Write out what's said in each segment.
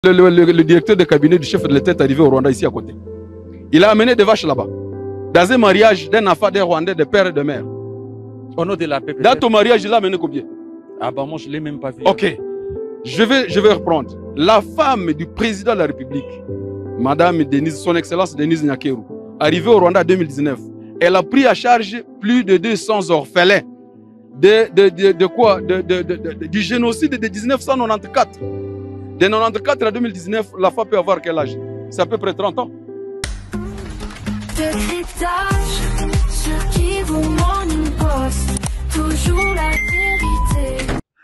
Le directeur de cabinet du chef de l'État est arrivé au Rwanda, ici à côté. Il a amené des vaches là-bas. Dans un mariage d'un enfant des Rwandais, de père et de mère. Au nom de la paix. Dans ton mariage, il a amené combien? Ah bah moi je ne l'ai même pas vu. Ok. Je vais reprendre. La femme du président de la République, Madame Denise, son Excellence Denise Nyakeru, arrivée au Rwanda en 2019, elle a pris à charge plus de 200 orphelins du génocide de 1994. De 1994 à 2019, la femme peut avoir quel âge? C'est à peu près 30 ans.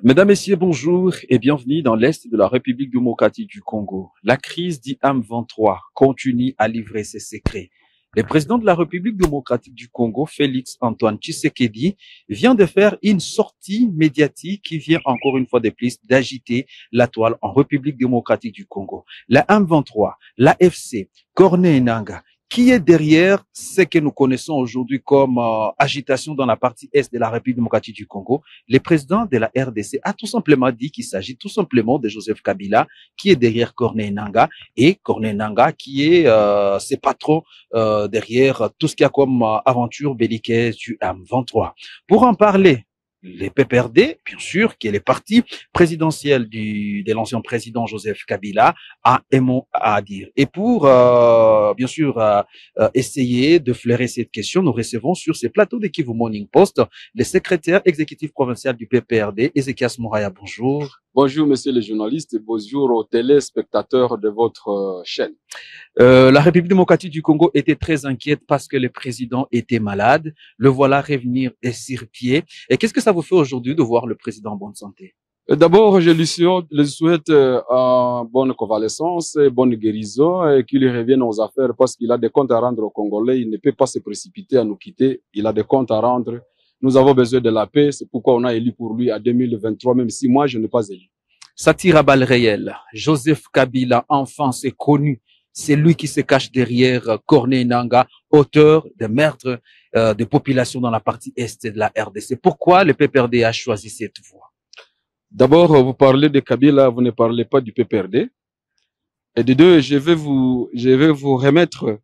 Mesdames, Messieurs, bonjour et bienvenue dans l'Est de la République démocratique du Congo. La crise du M23 continue à livrer ses secrets. Le président de la République démocratique du Congo, Félix Antoine Tshisekedi, vient de faire une sortie médiatique qui vient encore une fois de plus d'agiter la toile en République démocratique du Congo. La M23, l'AFC, Corneille Nangaa, qui est derrière ce que nous connaissons aujourd'hui comme agitation dans la partie est de la République démocratique du Congo? Le président de la RDC a tout simplement dit qu'il s'agit tout simplement de Joseph Kabila, qui est derrière Corneille Nangaa, et Corneille Nangaa qui est ses patrons derrière tout ce qu'il y a comme aventure belliqueuse du M23. Pour en parler, les PPRD, bien sûr, qui est le parti présidentiel de l'ancien président Joseph Kabila, a un mot à dire. Et pour, bien sûr, essayer de flairer cette question, nous recevons sur ces plateaux de Kivu Morning Post le secrétaire exécutif provincial du PPRD, Ezekias Mouraya. Bonjour. Bonjour, monsieur le journaliste, et bonjour aux téléspectateurs de votre chaîne. La République démocratique du Congo était très inquiète parce que le président était malade. Le voilà revenir sur pied. Et qu'est-ce que ça vous fait aujourd'hui de voir le président en bonne santé? D'abord, je lui souhaite bonne convalescence, bonne guérison, et qu'il revienne aux affaires parce qu'il a des comptes à rendre aux Congolais. Il ne peut pas se précipiter à nous quitter. Il a des comptes à rendre. Nous avons besoin de la paix. C'est pourquoi on a élu pour lui à 2023, même si moi, je n'ai pas élu. Ça tire à balles réelles. Joseph Kabila, enfant, c'est connu. C'est lui qui se cache derrière Corneille Nangaa, auteur de meurtres de population dans la partie est de la RDC. Pourquoi le PPRD a choisi cette voie? D'abord, vous parlez de Kabila, vous ne parlez pas du PPRD. Et de deux, je vais vous remettre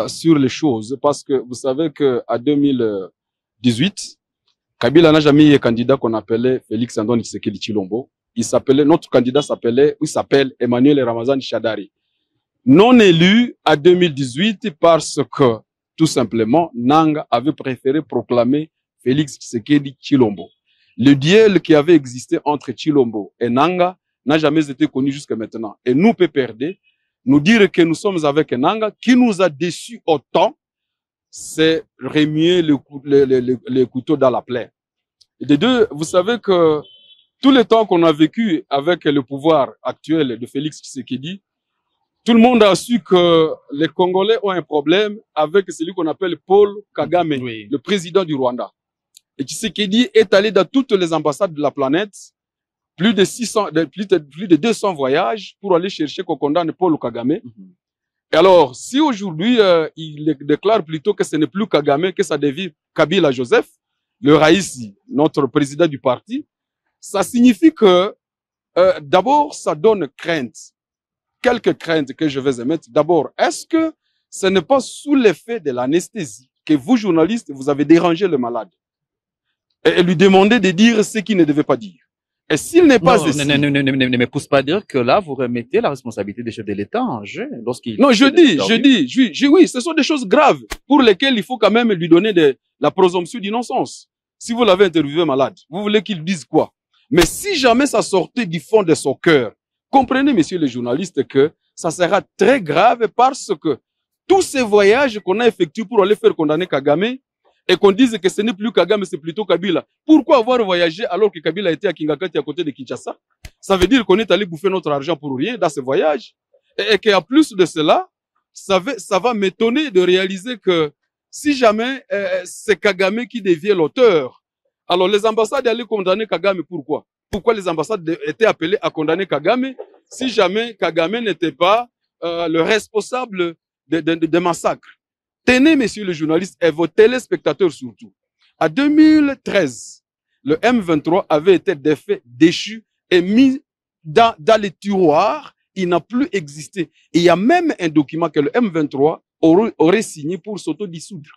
sur les choses parce que vous savez que à 2018, Kabila n'a jamais eu un candidat qu'on appelait Félix Antoine Tshisekedi Tshilombo. Notre candidat s'appelle Emmanuel Ramazani Shadari. Non élu à 2018 parce que, tout simplement, Nangaa avait préféré proclamer Félix Tshisekedi Tshilombo. Le duel qui avait existé entre Tshilombo et Nangaa n'a jamais été connu jusqu'à maintenant. Et nous, PPRD, nous dire que nous sommes avec Nangaa, qui nous a déçus autant, c'est remuer le couteau dans la plaie. Et de deux, vous savez que tout le temps qu'on a vécu avec le pouvoir actuel de Félix Tshisekedi, tout le monde a su que les Congolais ont un problème avec celui qu'on appelle Paul Kagame, oui, le président du Rwanda. Et Tshisekedi est allé dans toutes les ambassades de la planète, plus de 200 voyages pour aller chercher qu'on condamne Paul Kagame. Et alors, si aujourd'hui, il déclare plutôt que ce n'est plus Kagame, que ça devient Kabila Joseph, le Raïsi, notre président du parti, ça signifie que, d'abord, ça donne crainte. Quelques craintes que je vais émettre. D'abord, est-ce que ce n'est pas sous l'effet de l'anesthésie que vous, journalistes, vous avez dérangé le malade et lui demandé de dire ce qu'il ne devait pas dire? Et s'il n'est pas ici... Ne me pousse pas à dire que là, vous remettez la responsabilité des chefs de l'État en jeu lorsqu'il... Non, oui, ce sont des choses graves pour lesquelles il faut quand même lui donner la présomption d'innocence. Si vous l'avez interviewé malade, vous voulez qu'il dise quoi? Mais si jamais ça sortait du fond de son cœur, comprenez, messieurs les journalistes, que ça sera très grave parce que tous ces voyages qu'on a effectués pour aller faire condamner Kagame et qu'on dise que ce n'est plus Kagame, c'est plutôt Kabila. Pourquoi avoir voyagé alors que Kabila était à Kingakati à côté de Kinshasa? Ça veut dire qu'on est allé bouffer notre argent pour rien dans ce voyage. Et qu'en plus de cela, ça va m'étonner de réaliser que si jamais c'est Kagame qui devient l'auteur, alors les ambassades allaient condamner Kagame. Pourquoi? Pourquoi les ambassades étaient appelées à condamner Kagame si jamais Kagame n'était pas le responsable de massacres? Tenez, messieurs les journalistes et vos téléspectateurs surtout. En 2013, le M23 avait été déchu et mis dans les tiroirs il n'a plus existé. Et il y a même un document que le M23 aurait signé pour s'autodissoudre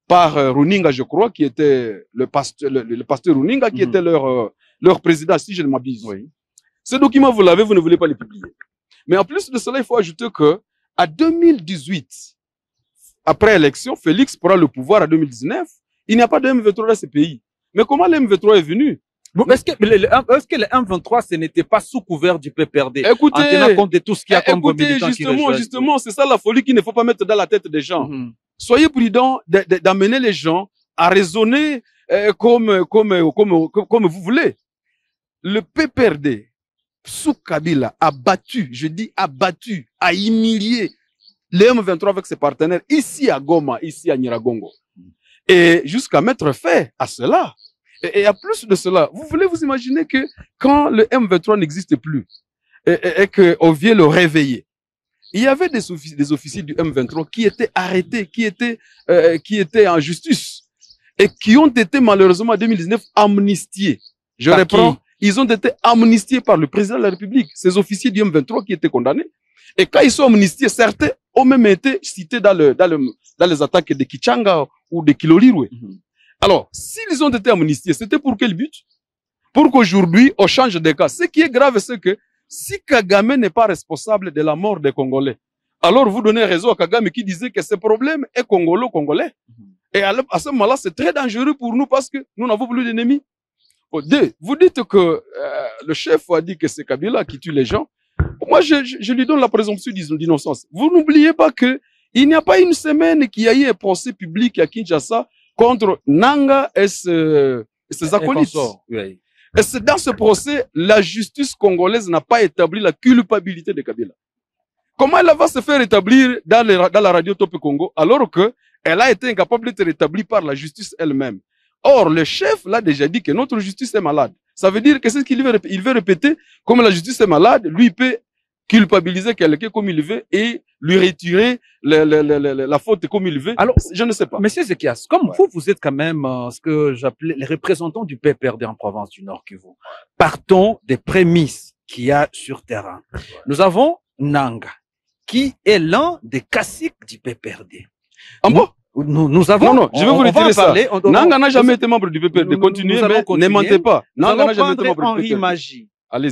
par Runinga, je crois, qui était le pasteur Runinga, qui était leur président, si je ne m'abuse. Oui. Ce document, vous l'avez, vous ne voulez pas le publier. Mais en plus de cela, il faut ajouter que à 2018, après l'élection, Félix prend le pouvoir à 2019. Il n'y a pas de M23 dans ce pays. Mais comment le M23 est venu? Bon, est-ce que le M23, ce n'était pas sous couvert du PPRD? Écoutez, en tenant compte de tout ce qu'il y a comme militants qui rejoignent. Justement, c'est ça la folie qu'il ne faut pas mettre dans la tête des gens. Soyez prudents d'amener les gens à raisonner comme vous voulez. Le PPRD, sous Kabila, a battu, je dis a battu, a humilié le M23 avec ses partenaires ici à Goma, ici à Nyiragongo. Et jusqu'à mettre fin à cela. Et à plus de cela, vous voulez vous imaginer que quand le M23 n'existe plus et qu'on vient le réveiller, il y avait des officiers du M23 qui étaient arrêtés, qui étaient en justice et qui ont été malheureusement en 2019 amnistiés. Je reprends, ils ont été amnistiés par le président de la République, ces officiers du M23 qui étaient condamnés. Et quand ils sont amnistiés, certains ont même été cités dans les attaques de Kichanga ou de Kilolirwe. Alors, s'ils ont été amnistiés, c'était pour quel but? Pour qu'aujourd'hui, on change de cas. Ce qui est grave, c'est que si Kagame n'est pas responsable de la mort des Congolais, alors vous donnez raison à Kagame qui disait que ce problème est congolo-congolais. Et à ce moment-là, c'est très dangereux pour nous parce que nous n'avons plus d'ennemis. Deux, vous dites que le chef a dit que c'est Kabila qui tue les gens. Moi, je lui donne la présomption d'innocence. Vous n'oubliez pas que il n'y a pas une semaine qu'il y a eu un procès public à Kinshasa contre Nanga et ses acolytes. Oui. Et c'est dans ce procès, la justice congolaise n'a pas établi la culpabilité de Kabila. Comment elle va se faire établir dans la radio Top Congo alors qu'elle a été incapable d'être établie par la justice elle-même? Or, le chef l'a déjà dit que notre justice est malade. Ça veut dire que c'est ce qu'il veut, il veut répéter, comme la justice est malade, lui peut culpabiliser quelqu'un comme il veut et lui retirer la faute comme il veut. Alors, je ne sais pas. Monsieur Zekias, comme vous êtes quand même ce que j'appelais les représentants du PPRD en province du Nord Kivu. Partons des prémices qu'il y a sur terrain. Nous avons Nanga, qui est l'un des caciques du PPRD. En bon? Nous avons. Non, je vais vous retirer ça. Nanga n'a jamais été membre du PPRD. Continuez, mais ne mentez pas. Nanga n'a jamais été membre du PPRD. Magie,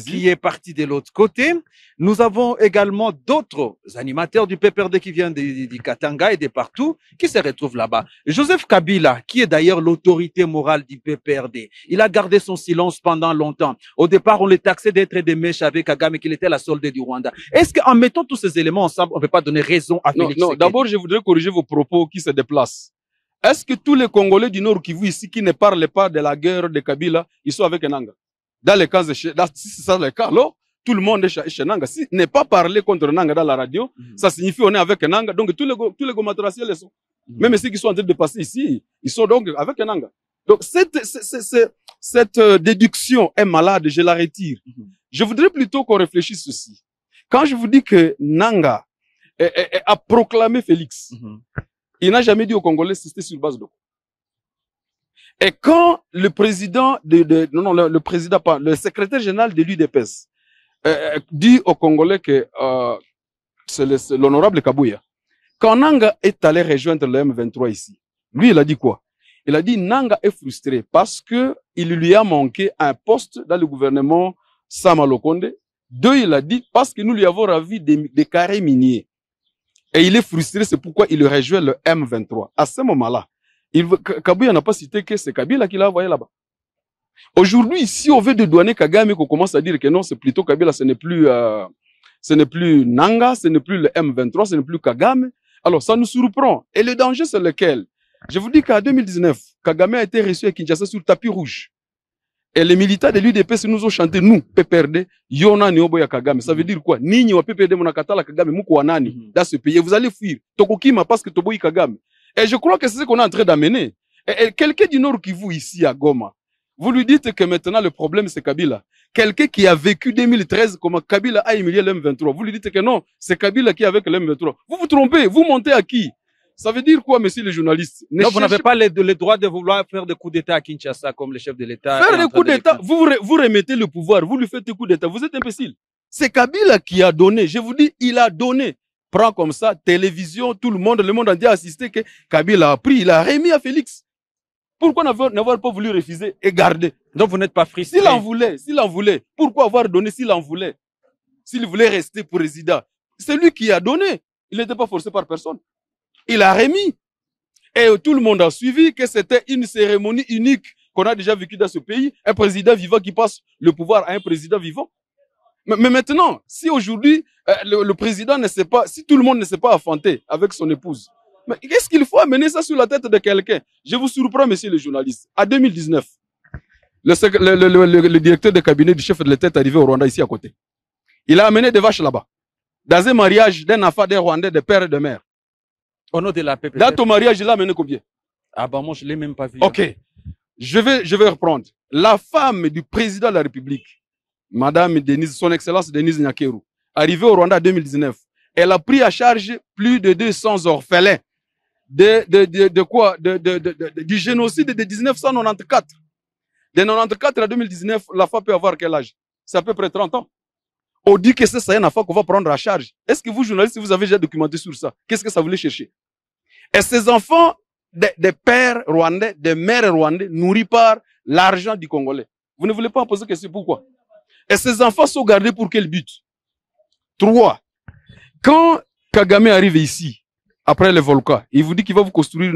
qui est parti de l'autre côté. Nous avons également d'autres animateurs du PPRD qui viennent du Katanga et de partout, qui se retrouvent là-bas. Joseph Kabila, qui est d'ailleurs l'autorité morale du PPRD, il a gardé son silence pendant longtemps. Au départ, on le taxait d'être des mèches avec Kagame, qu'il était la solde du Rwanda. Est-ce qu'en mettant tous ces éléments ensemble, on ne peut pas donner raison à Félix Tshisekedi? Non, d'abord, je voudrais corriger vos propos qui se déplacent. Est-ce que tous les Congolais du Nord Kivu ici, qui ne parlent pas de la guerre de Kabila, ils sont avec Nanga? Dans les cas, si c'est ça le cas, alors, tout le monde est chez Nanga. Si n'est pas parler contre Nanga dans la radio, ça signifie qu'on est avec Nanga. Donc, tous les gomatraciels le sont. Même ceux qui sont en train de passer ici, ils sont donc avec Nanga. Donc, cette déduction est malade, je la retire. Je voudrais plutôt qu'on réfléchisse ceci. Quand je vous dis que Nanga a proclamé Félix, il n'a jamais dit aux Congolais que c'était sur base de quoi. Et quand le président le secrétaire général de l'UDPS dit aux Congolais que c'est l'honorable Kabouya, quand Nanga est allé rejoindre le M23 ici, lui il a dit quoi? Il a dit Nanga est frustré parce que il lui a manqué un poste dans le gouvernement Sama Lokonde. Deux, il a dit parce que nous lui avons ravi des carrés miniers. Et il est frustré, c'est pourquoi il rejoint le M23. À ce moment-là, Kabouya n'a pas cité que c'est Kabila qui l'a envoyé là-bas. Aujourd'hui, si on veut dédouaner Kagame, qu'on commence à dire que non, c'est plutôt Kabila, ce n'est plus Nanga, ce n'est plus le M23, ce n'est plus Kagame. Alors, ça nous surprend. Et le danger, c'est lequel? Je vous dis qu'en 2019, Kagame a été reçu à Kinshasa sur tapis rouge. Et les militaires de l'UDPS nous ont chanté, nous, PPRD, Yona Nioboya Kagame. Ça veut dire quoi? Nini wa PPRD monakatala Kagame, muko wanani, dans ce pays. Vous allez fuir. Tokokima parce que Toboyi Kagame. Et je crois que c'est ce qu'on est en train d'amener. Et quelqu'un du Nord Kivu ici à Goma, vous lui dites que maintenant le problème c'est Kabila. Quelqu'un qui a vécu 2013 comme Kabila a humilié le M23. Vous lui dites que non, c'est Kabila qui est avec le M23. Vous vous trompez, vous montez à qui? Ça veut dire quoi, monsieur le journaliste? Non, vous n'avez pas le droit de vouloir faire des coups d'État à Kinshasa comme le chef de l'État. Faire des coups d'État, vous remettez le pouvoir, vous lui faites des coups d'État. Vous êtes imbécile. C'est Kabila qui a donné. Je vous dis, il a donné. Prends comme ça, télévision, tout le monde entier a assisté que Kabila a pris, il a remis à Félix. Pourquoi n'avoir pas voulu refuser et garder? Donc vous n'êtes pas frustré? S'il en voulait, pourquoi avoir donné s'il en voulait? S'il voulait rester président, c'est lui qui a donné. Il n'était pas forcé par personne. Il a remis. Et tout le monde a suivi que c'était une cérémonie unique qu'on a déjà vécue dans ce pays. Un président vivant qui passe le pouvoir à un président vivant. Mais maintenant, si aujourd'hui, le président ne sait pas, si tout le monde ne s'est pas affronté avec son épouse, mais qu'est-ce qu'il faut amener ça sur la tête de quelqu'un? Je vous surprends, messieurs les journalistes. En 2019, le directeur de cabinet du chef de l'État est arrivé au Rwanda, ici à côté. Il a amené des vaches là-bas. Dans un mariage d'un enfant des Rwandais, de père et de mère. Au nom de la paix. Dans ton mariage, il a amené combien? Ah bah moi, je ne l'ai même pas vu. Ok. Je vais reprendre. La femme du président de la République, Madame Denise, son Excellence Denise Nyakeru, arrivée au Rwanda en 2019, elle a pris à charge plus de 200 orphelins du génocide de 1994. De 1994 à 2019, la femme peut avoir quel âge? C'est à peu près 30 ans. On dit que c'est ça une affaire qu'on va prendre à charge. Est-ce que vous, journalistes, vous avez déjà documenté sur ça? Qu'est-ce que ça voulait chercher? Et ces enfants, des pères rwandais, des mères rwandais, nourris par l'argent du Congolais. Vous ne voulez pas en poser question pourquoi? Et ces enfants sont gardés pour quel but? 3. Quand Kagame arrive ici, après le volcan, il vous dit qu'il va vous construire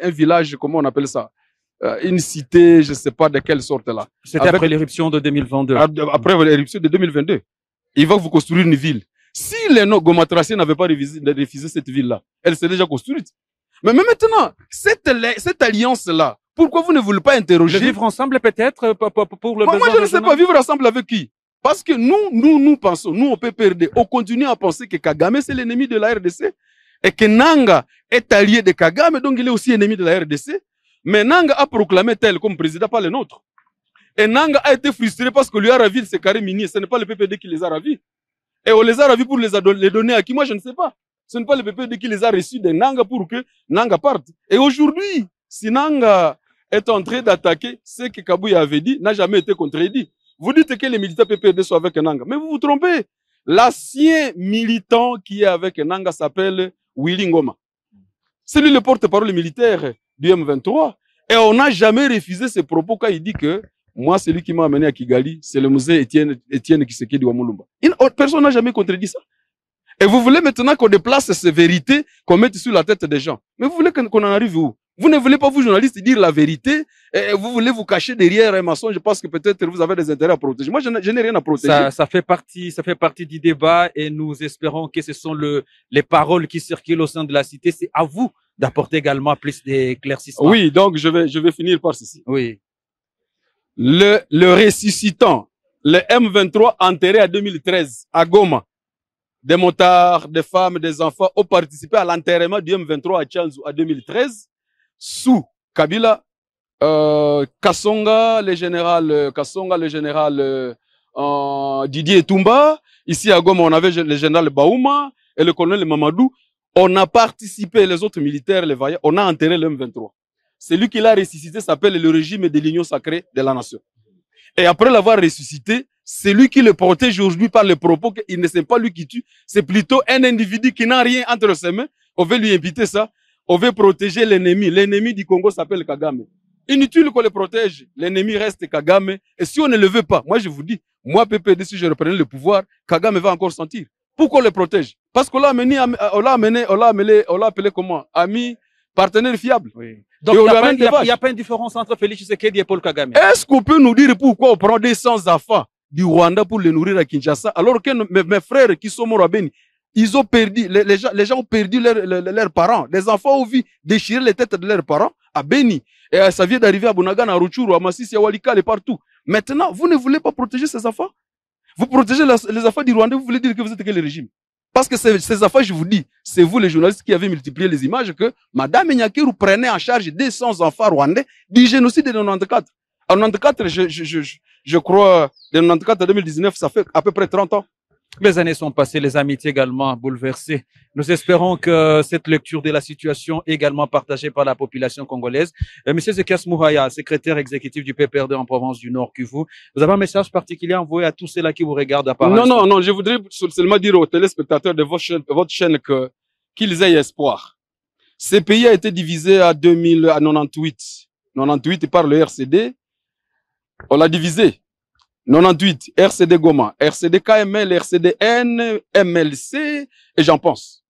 un village, comment on appelle ça? Une cité, je ne sais pas de quelle sorte là. C'était après l'éruption de 2022. Après l'éruption de 2022. Il va vous construire une ville. Si les Gomatraciens n'avaient pas refusé cette ville-là, elle s'est déjà construite. Mais maintenant, cette alliance-là, pourquoi vous ne voulez pas interroger? Vivre ensemble peut-être pour le besoin. Moi, je ne sais pas vivre ensemble avec qui. Parce que nous pensons, nous on peut perdre, on continue à penser que Kagame c'est l'ennemi de la RDC et que Nanga est allié de Kagame, donc il est aussi ennemi de la RDC. Mais Nanga a proclamé tel comme président, pas le nôtre. Et Nanga a été frustré parce que lui a ravi ses carrés miniers. Ce n'est pas le PPD qui les a ravis. Et on les a ravis pour les donner à qui? Moi, je ne sais pas. Ce n'est pas le PPD qui les a reçus de Nanga pour que Nanga parte. Et aujourd'hui, si Nanga est en train d'attaquer ce que Kabouya avait dit, n'a jamais été contredit. Vous dites que les militaires PPD sont avec Nanga. Mais vous vous trompez. L'ancien militant qui est avec Nanga s'appelle Willy Ngoma. C'est lui le porte-parole militaire du M23. Et on n'a jamais refusé ses propos quand il dit que moi, celui qui m'a amené à Kigali, c'est le musée Étienne Tshisekedi Wamulumba. Personne n'a jamais contredit ça. Et vous voulez maintenant qu'on déplace ces vérités, qu'on mette sur la tête des gens. Mais vous voulez qu'on en arrive où? Vous ne voulez pas, vous journalistes, dire la vérité, et vous voulez vous cacher derrière un mensonge. Je pense que peut-être vous avez des intérêts à protéger. Moi, je n'ai rien à protéger. Ça fait partie du débat et nous espérons que ce sont les paroles qui circulent au sein de la cité. C'est à vous d'apporter également plus d'éclaircissements. Oui, donc je vais finir par ceci. Oui. Le ressuscitant, le M23 enterré en 2013 à Goma, des motards, des femmes, des enfants ont participé à l'enterrement du M23 à Tchanzu en 2013 sous Kabila, Kassonga, le général Didier Toumba. Ici à Goma, on avait le général Baouma et le colonel Mamadou. On a participé, les autres militaires, les vaillants, on a enterré le M23. Celui qui l'a ressuscité s'appelle le régime de l'Union sacrée de la nation. Et après l'avoir ressuscité, c'est lui qui le protège aujourd'hui par les propos qu'il ne sait pas lui qui tue. C'est plutôt un individu qui n'a rien entre ses mains. On veut lui imputer ça. On veut protéger l'ennemi. L'ennemi du Congo s'appelle Kagame. Inutile qu'on le protège. L'ennemi reste Kagame. Et si on ne le veut pas, moi je vous dis, moi PPD, si je reprenais le pouvoir, Kagame va encore sentir. Pourquoi on le protège? Parce qu'on l'a appelé comment? Ami, partenaire fiable. Oui. Donc il n'y a pas une différence entre Félix Tshisekedi et Paul Kagame. Est-ce qu'on peut nous dire pourquoi on prend des 100 enfants du Rwanda pour les nourrir à Kinshasa, alors que mes frères qui sont morts à Beni, ils ont perdu, les gens ont perdu leurs parents. Les enfants ont vu déchirer les têtes de leurs parents à Beni. Et ça vient d'arriver à Bunagana, à Rutshuru, à Masisi, à Walikale et partout. Maintenant, vous ne voulez pas protéger ces enfants? Vous protégez les enfants du Rwanda, vous voulez dire que vous êtes quel régime? Parce que ces affaires, je vous dis, c'est vous les journalistes qui avez multiplié les images que Madame Nyakeru prenait en charge 200 enfants rwandais du génocide de 94. En 94, je crois, de 94 à 2019, ça fait à peu près 30 ans. Les années sont passées, les amitiés également bouleversées. Nous espérons que cette lecture de la situation est également partagée par la population congolaise. Monsieur Zekias Mouraya, secrétaire exécutif du PPRD en province du Nord Kivu, vous avez un message particulier envoyé à tous ceux-là qui vous regardent apparemment? Non, je voudrais seulement dire aux téléspectateurs de votre chaîne qu'ils aient espoir. Ce pays a été divisé à 98. 98 par le RCD. On l'a divisé. 98, RCD Goma, RCD KML, RCDN, MLC, et j'en pense.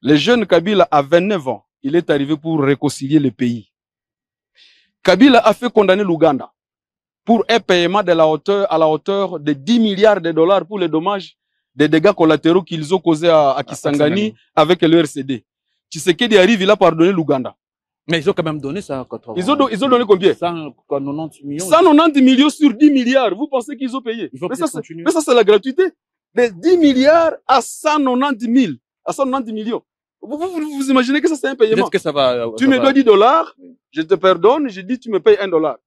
Le jeune Kabila, à 29 ans, il est arrivé pour réconcilier le pays. Kabila a fait condamner l'Ouganda pour un paiement à la hauteur de 10 milliards de dollars pour les dommages des dégâts collatéraux qu'ils ont causés à Kisangani avec le RCD. Tshisekedi arrive, il a pardonné l'Ouganda. Mais ils ont quand même donné ça. Ils ont donné combien? 190 millions. 190 millions sur 10 milliards. Vous pensez qu'ils ont payé? Mais ça, c'est la gratuité. De 10 milliards à 190 000, à 190 millions. Vous imaginez que ça, c'est un paiement? Que ça va, tu me dois 10 dollars, je te pardonne, je dis, tu me payes 1 dollar.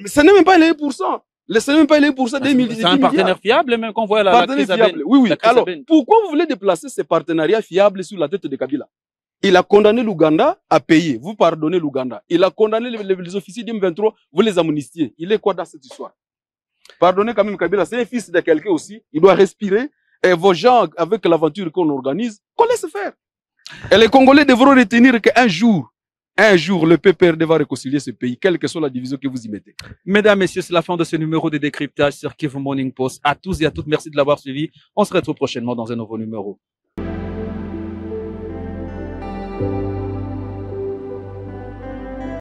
Mais ce n'est même pas les 1%. Ce n'est même pas les 1% des milliards. C'est un partenaire fiable, même qu'on voit la crise fiable. Oui. Alors, pourquoi vous voulez déplacer ces partenariats fiables sur la tête de Kabila? Il a condamné l'Ouganda à payer. Vous pardonnez l'Ouganda. Il a condamné les officiers d'M23. Vous les amnistiez. Il est quoi dans cette histoire? Pardonnez quand même Kabila. C'est un fils de quelqu'un aussi. Il doit respirer. Et vos gens, avec l'aventure qu'on organise, qu'on laisse faire. Et les Congolais devront retenir qu'un jour, le PPRD va réconcilier ce pays, quelle que soit la division que vous y mettez. Mesdames, Messieurs, c'est la fin de ce numéro de décryptage sur Kivu Morning Post. À tous et à toutes, merci de l'avoir suivi. On se retrouve prochainement dans un nouveau numéro.